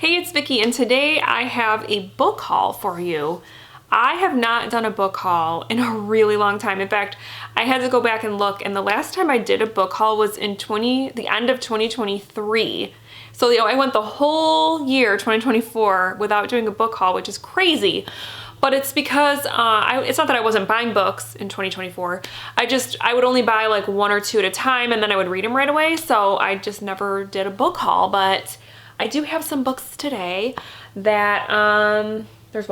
Hey, it's Vicky, and today I have a book haul for you. I have not done a book haul in a really long time. In fact, I had to go back and look, and the last time I did a book haul was in the end of 2023. So, I went the whole year, 2024, without doing a book haul, which is crazy. But it's because, it's not that I wasn't buying books in 2024. I would only buy like one or two at a time, and then I would read them right away. So I just never did a book haul, but I do have some books today that, there's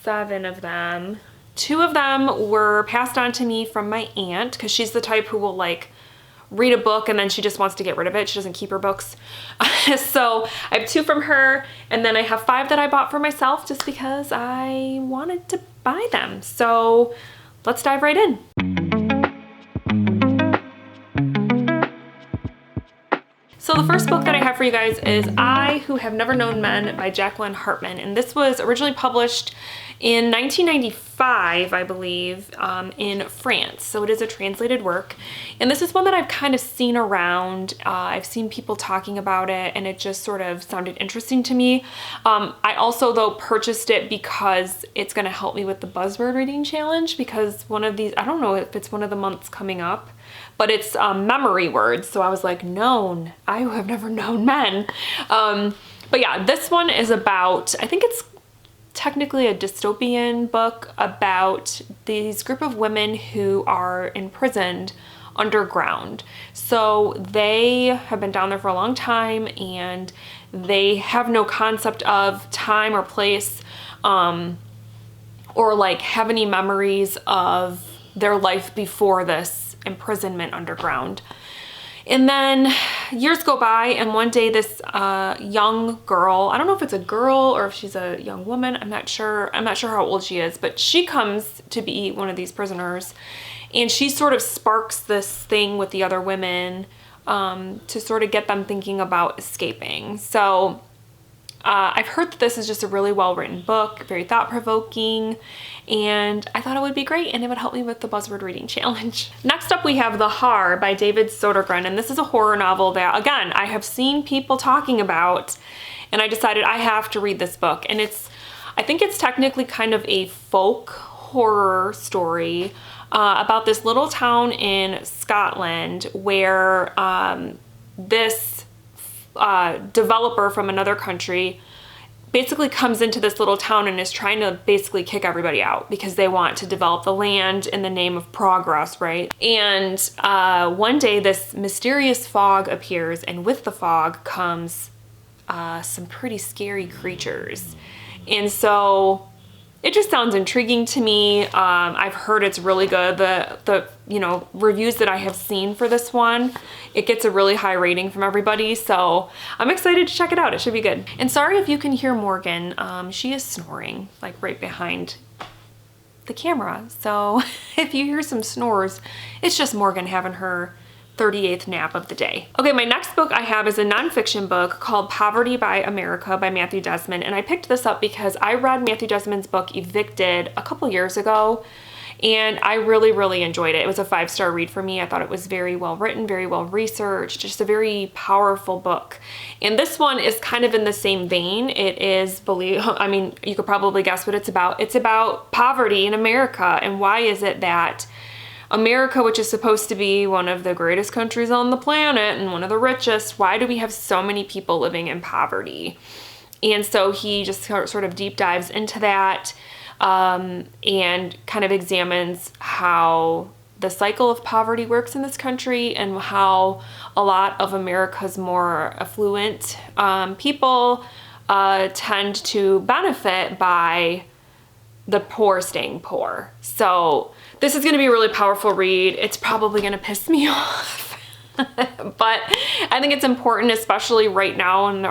7 of them. 2 of them were passed on to me from my aunt, because she's the type who will like read a book and then she just wants to get rid of it. She doesn't keep her books. So I have 2 from her, and then I have 5 that I bought for myself just because I wanted to buy them. So let's dive right in. So the first book that I have for you guys is I Who Have Never Known Men by Jacqueline Hartman. And this was originally published in 1995, I believe, in France. So it is a translated work. And this is one that I've kind of seen around. I've seen people talking about it, and it just sort of sounded interesting to me. I also, though, purchased it because it's going to help me with the buzzword reading challenge, because one of these, I don't know if it's one of the months coming up, but it's memory words. So I was like, known. I Who Have Never Known Men. But yeah, this one is about, I think it's technically a dystopian book about these group of women who are imprisoned underground. So they have been down there for a long time, and they have no concept of time or place, or like have any memories of their life before this imprisonment underground. And then years go by, and one day this young girl, I don't know if it's a girl or if she's a young woman, I'm not sure how old she is, but she comes to be one of these prisoners, and she sort of sparks this thing with the other women to sort of get them thinking about escaping. So I've heard that this is just a really well-written book, very thought-provoking, and I thought it would be great, and it would help me with the buzzword reading challenge. Next up, we have The Har by David Sodergren, and this is a horror novel that, again, I have seen people talking about, and I decided I have to read this book. And I think it's technically kind of a folk horror story about this little town in Scotland where this developer from another country basically comes into this little town and is trying to basically kick everybody out because they want to develop the land in the name of progress, right? And one day this mysterious fog appears, and with the fog comes some pretty scary creatures. And so it just sounds intriguing to me. I've heard it's really good. The reviews that I have seen for this one, it gets a really high rating from everybody. So I'm excited to check it out. It should be good. And sorry if you can hear Morgan. She is snoring like right behind the camera. So if you hear some snores, it's just Morgan having her 38th nap of the day. Okay, my next book I have is a nonfiction book called Poverty by America by Matthew Desmond, and I picked this up because I read Matthew Desmond's book Evicted a couple years ago, and I really, really enjoyed it. It was a 5-star read for me. I thought it was very well written, very well researched, just a very powerful book. And this one is kind of in the same vein. It is, you could probably guess what it's about. It's about poverty in America, and why is it that America, which is supposed to be one of the greatest countries on the planet and one of the richest, why do we have so many people living in poverty? And so he just sort of deep dives into that and kind of examines how the cycle of poverty works in this country, and how a lot of America's more affluent people tend to benefit by the poor staying poor. So this is going to be a really powerful read. It's probably going to piss me off, but I think it's important, especially right now in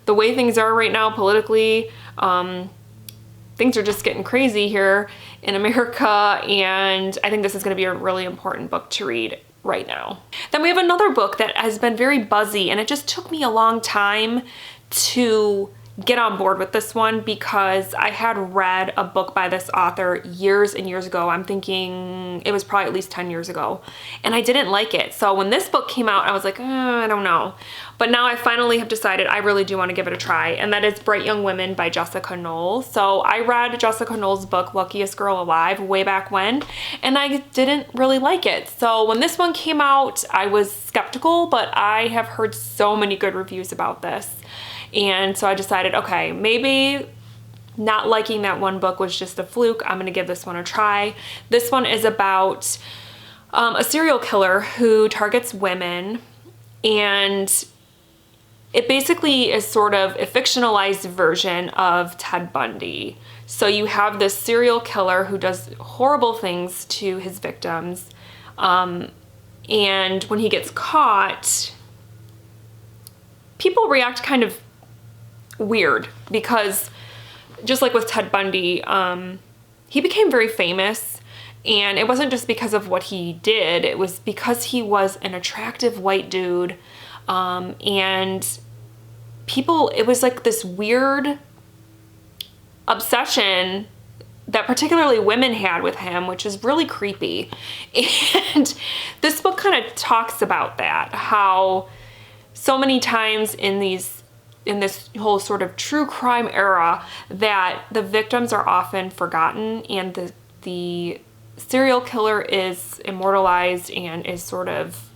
the way things are right now politically. Things are just getting crazy here in America, and I think this is going to be a really important book to read right now. Then we have another book that has been very buzzy, and it just took me a long time to get on board with this one because I had read a book by this author years and years ago. I'm thinking it was probably at least 10 years ago, and I didn't like it. So when this book came out, I was like, I don't know. But now I finally have decided I really do want to give it a try, and that is Bright Young Women by Jessica Null. So I read Jessica Null's book, Luckiest Girl Alive, way back when, and I didn't really like it. So when this one came out, I was skeptical, but I have heard so many good reviews about this. And so I decided, okay, maybe not liking that one book was just a fluke. I'm gonna give this one a try. This one is about a serial killer who targets women, and it basically is sort of a fictionalized version of Ted Bundy. So you have this serial killer who does horrible things to his victims, and when he gets caught, people react kind of weird because just like with Ted Bundy, he became very famous, and it wasn't just because of what he did, it was because he was an attractive white dude, and people, it was like this weird obsession that particularly women had with him, which is really creepy. And this book kind of talks about that, how so many times in this whole sort of true crime era that the victims are often forgotten, and the serial killer is immortalized and is sort of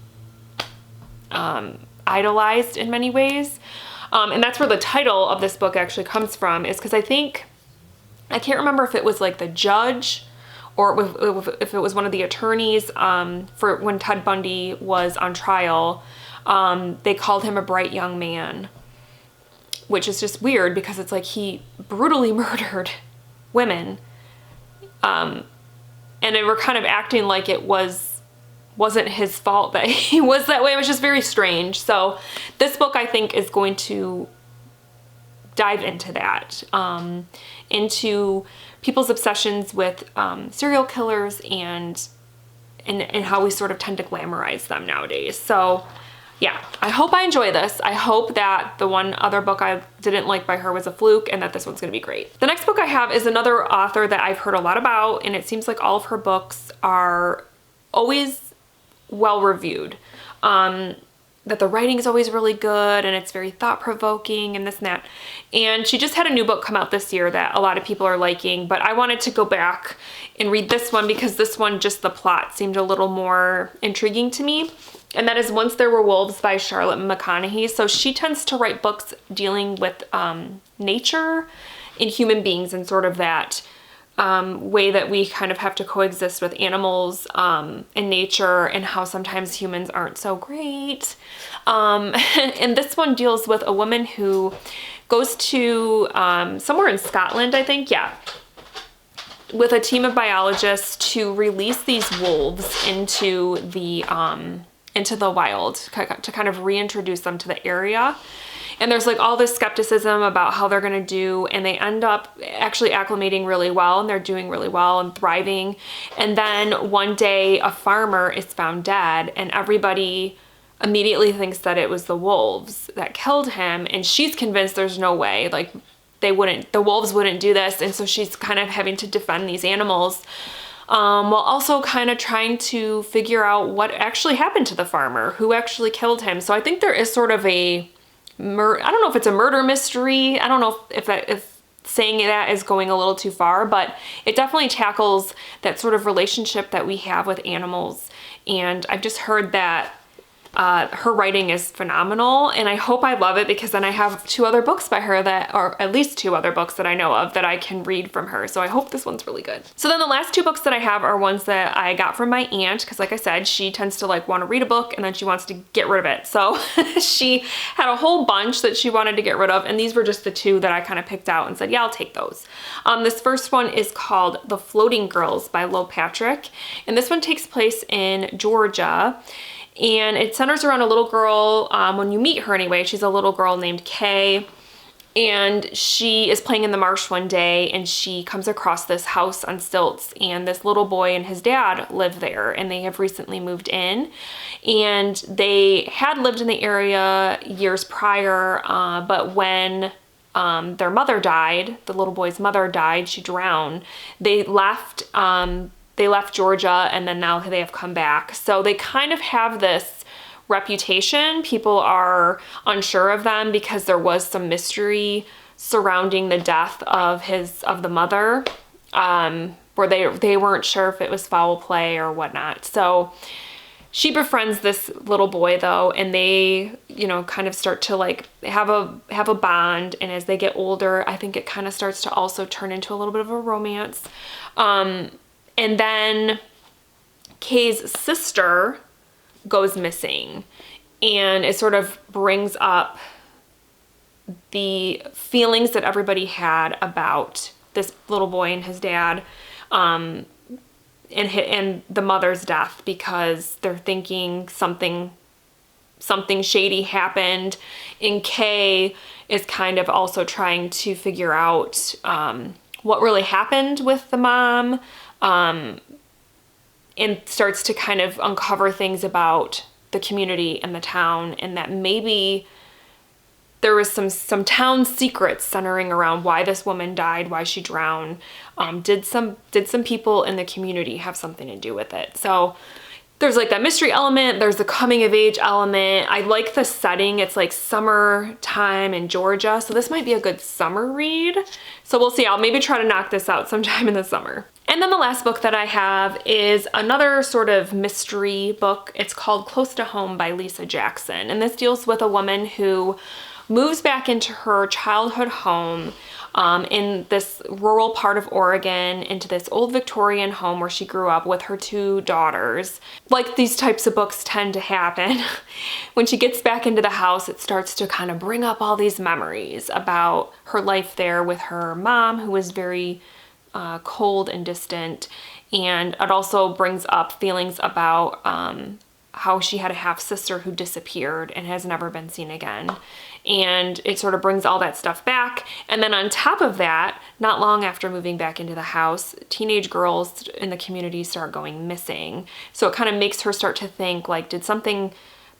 idolized in many ways. And that's where the title of this book actually comes from, is because I can't remember if it was like the judge or if it was one of the attorneys for when Ted Bundy was on trial. They called him a bright young man, which is just weird because it's like he brutally murdered women. And they were kind of acting like it wasn't his fault that he was that way. It was just very strange. So this book, I think, is going to dive into that, into people's obsessions with serial killers and how we sort of tend to glamorize them nowadays. So yeah, I hope I enjoy this. I hope that the one other book I didn't like by her was a fluke, and that this one's gonna be great. The next book I have is another author that I've heard a lot about, and it seems like all of her books are always well reviewed. That the writing is always really good, and it's very thought-provoking and this and that. And she just had a new book come out this year that a lot of people are liking, but I wanted to go back and read this one because this one, just the plot seemed a little more intriguing to me. And that is Once There Were Wolves by Charlotte McConaughey. So she tends to write books dealing with nature and human beings, and sort of that way that we kind of have to coexist with animals and nature, and how sometimes humans aren't so great. And this one deals with a woman who goes to somewhere in Scotland, I think, yeah, with a team of biologists to release these wolves into the wild, to kind of reintroduce them to the area. And there's like all this skepticism about how they're gonna do, and they end up actually acclimating really well, and they're doing really well and thriving. And then one day a farmer is found dead, and everybody immediately thinks that it was the wolves that killed him, and she's convinced there's no way, like the wolves wouldn't do this. And so she's kind of having to defend these animals, while also kind of trying to figure out what actually happened to the farmer, who actually killed him. So I think there is sort of I don't know if it's a murder mystery. I don't know if saying that is going a little too far, but it definitely tackles that sort of relationship that we have with animals. And I've just heard that her writing is phenomenal, and I hope I love it, because then I have 2 other books by her or at least 2 other books that I know of that I can read from her. So I hope this one's really good. So then the last 2 books that I have are ones that I got from my aunt, because like I said, she tends to like want to read a book and then she wants to get rid of it. So she had a whole bunch that she wanted to get rid of, and these were just the 2 that I kind of picked out and said, yeah, I'll take those. This first one is called The Floating Girls by Lo Patrick, and this one takes place in Georgia. And it centers around a little girl, when you meet her anyway, she's a little girl named Kay, and she is playing in the marsh one day, and she comes across this house on stilts, and this little boy and his dad live there, and they have recently moved in, and they had lived in the area years prior, but when their mother died, the little boy's mother died, she drowned, they left Georgia, and then now they have come back. So they kind of have this reputation. People are unsure of them because there was some mystery surrounding the death of the mother, where they weren't sure if it was foul play or whatnot. So she befriends this little boy though, and they, you know, kind of start to like have a bond. And as they get older, I think it kind of starts to also turn into a little bit of a romance. And then Kay's sister goes missing, and it sort of brings up the feelings that everybody had about this little boy and his dad, and the mother's death, because they're thinking something shady happened. And Kay is kind of also trying to figure out what really happened with the mom, and starts to kind of uncover things about the community and the town, and that maybe there was some town secrets centering around why this woman died, why she drowned. Did some people in the community have something to do with it? So there's like that mystery element, there's the coming of age element. I like the setting. It's like summertime in Georgia, so this might be a good summer read. So we'll see. I'll maybe try to knock this out sometime in the summer. And then the last book that I have is another sort of mystery book. It's called Close to Home by Lisa Jackson. And this deals with a woman who moves back into her childhood home in this rural part of Oregon, into this old Victorian home where she grew up with her 2 daughters. Like these types of books tend to happen, when she gets back into the house, it starts to kind of bring up all these memories about her life there with her mom, who was very cold and distant. And it also brings up feelings about how she had a half-sister who disappeared and has never been seen again. And it sort of brings all that stuff back. And then on top of that, not long after moving back into the house, teenage girls in the community start going missing. So it kind of makes her start to think, like, did something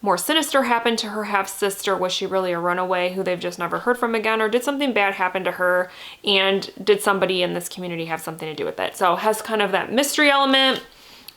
more sinister happen to her half-sister? Was she really a runaway who they've just never heard from again? Or did something bad happen to her? And did somebody in this community have something to do with it? So it has kind of that mystery element.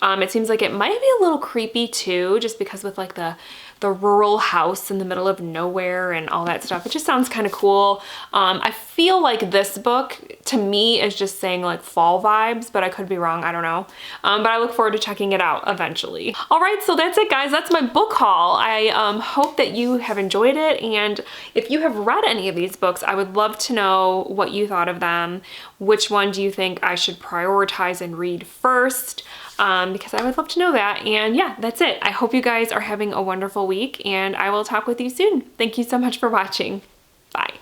It seems like it might be a little creepy too, just because with like the rural house in the middle of nowhere and all that stuff. It just sounds kind of cool. I feel like this book to me is just saying like fall vibes, but I could be wrong. I don't know. But I look forward to checking it out eventually. All right, so that's it, guys. That's my book haul. I hope that you have enjoyed it. And if you have read any of these books, I would love to know what you thought of them. Which one do you think I should prioritize and read first? Because I would love to know that. And yeah, that's it. I hope you guys are having a wonderful week, and I will talk with you soon. Thank you so much for watching. Bye.